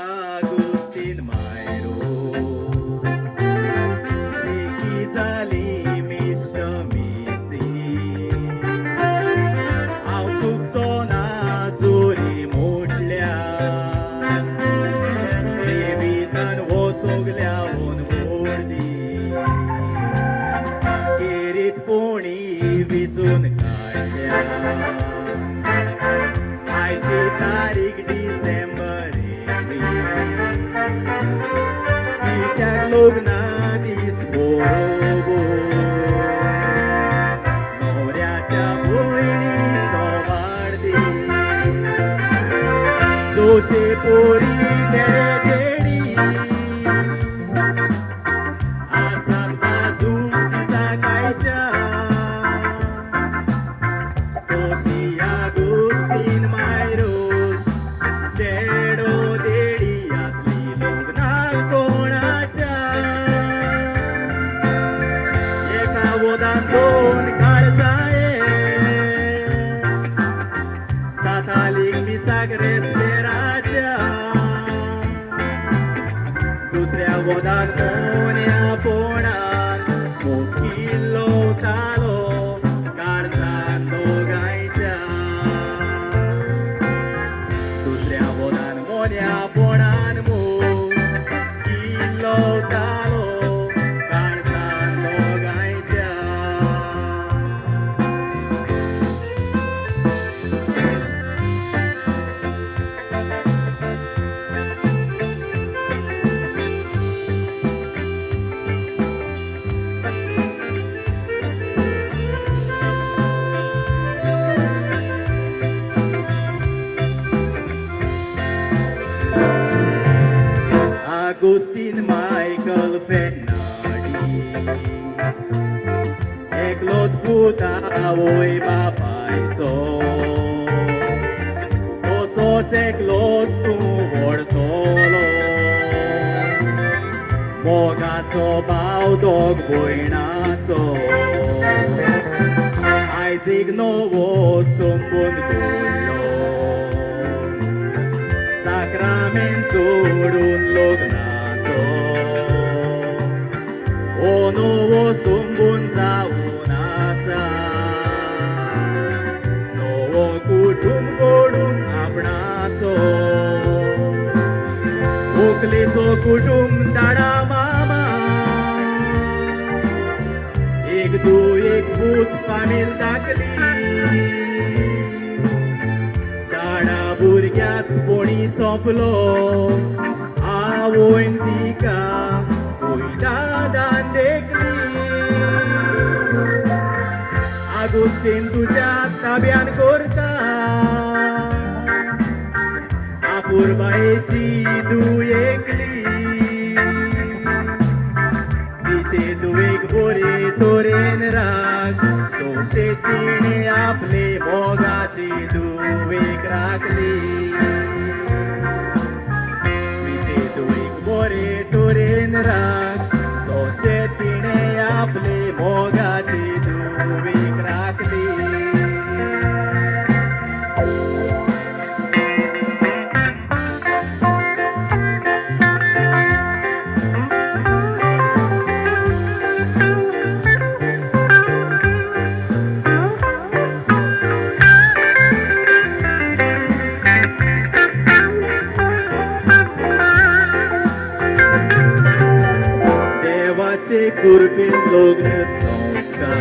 Agostinho Miro shaky जाली mist मिसी हांव चुकचो ना जोरी मोडल्या जिवितान हो सोगल्यावन मोडदी केरीत कोणी विचून काडल्या आयची तारीख डिसेंबर कित्याक लग्ना दीस बरोबर न्हवऱ्याच्या भयणीचो वाडदीस जोशे पोरी तेडे तेडी आसात बाजूक दिसा कायच्या तोशी आगोस्तीन मायरोस चेडो देडी आसली लग्नाक कोणाच्या एका वोदान दोन काळजाये जातालीक मिसाक रेस्पेराच्या दुसऱ्या वोदान मोन्या पोणाक मोकील लोवतालो काळजान दोगांयच्या दुसऱ्या वोदान मोन्या पोणान मोकील लोवतालो काळजान दोगांयच्या आगोस्तीन मायकल फेर्नांडीस एकलोच पूत आवय बापायचो तसोच एकलोच तूं व्हडतलो मोगाचो भाव दोग भयणाचो आयज एक नवो संबंद घडलो साक्रामेंत जोडून लग्नाचो हो नवो संबंद जावन आसा नवो कुटुंब घडून आपणाचो व्हंकलेचो कुटुंब धाडा मामा एक दू एक भूत फामील दाखली धाडा भुरग्याच कोणी सोंपलो आवयन तिका दादान देखली आगोस्तीन तुज्या ताब्यान करता आपुरबायेची दू एकली तिचे दुवेक बरे तोरेन राख तोशे तिणे आपले मोगाची दुवेक राखली तिचे दुवेक बरे तोरेन राख तोशे तिणे आपले मोगाची दुवेक राखली कुर्बीन लग्न संस्कार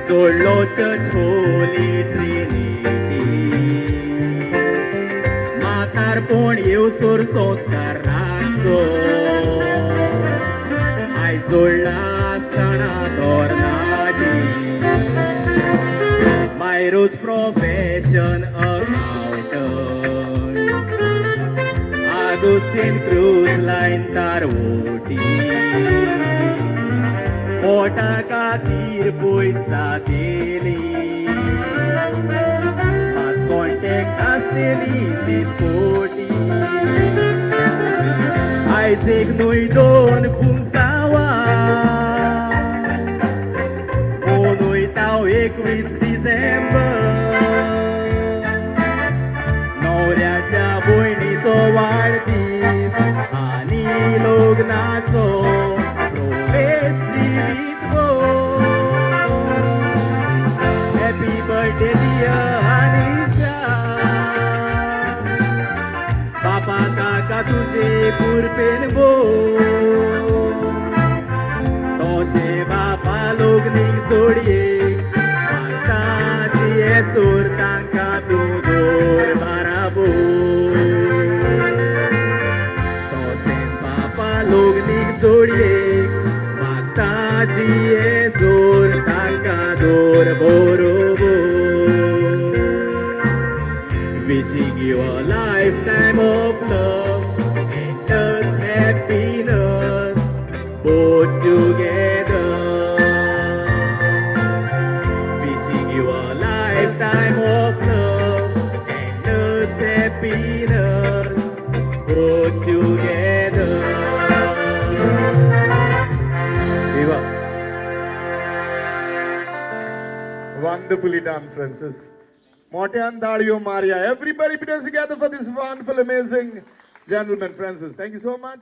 जोडलो चर्च होली ट्रिनिटी मातारपण येवसोर संस्कार राखचो आयज जोडला आसतना दोरनाटी मायरोज प्रोफेशन अकाउंटंट आगोस्तीन क्रूज लायन तारवोटी पोटा खातीर पयसा दिली मात कॉन्टेक्ट आसतली दिसपोटी आयज एक न्हय दोन पुंगसांवा कोण वयता 21 डिसेंबर न्हवऱ्याच्या भयणी बापा काका तुझे पुरपेन भो तोशे बापा लोग नीग जोडये माताची सोर तांका तू दोर बाराबो तोशेच बापा लोग नीग जोडये माताची सोर तांका दोर बोरोबो Wishing you a lifetime of love and us happiness both together. Wishing you a lifetime of love and us happiness both together. Viva. Wonderfully done, Francis. Motian Dario Maria. Everybody put us together for this wonderful, amazing gentleman, Francis. Thank you so much.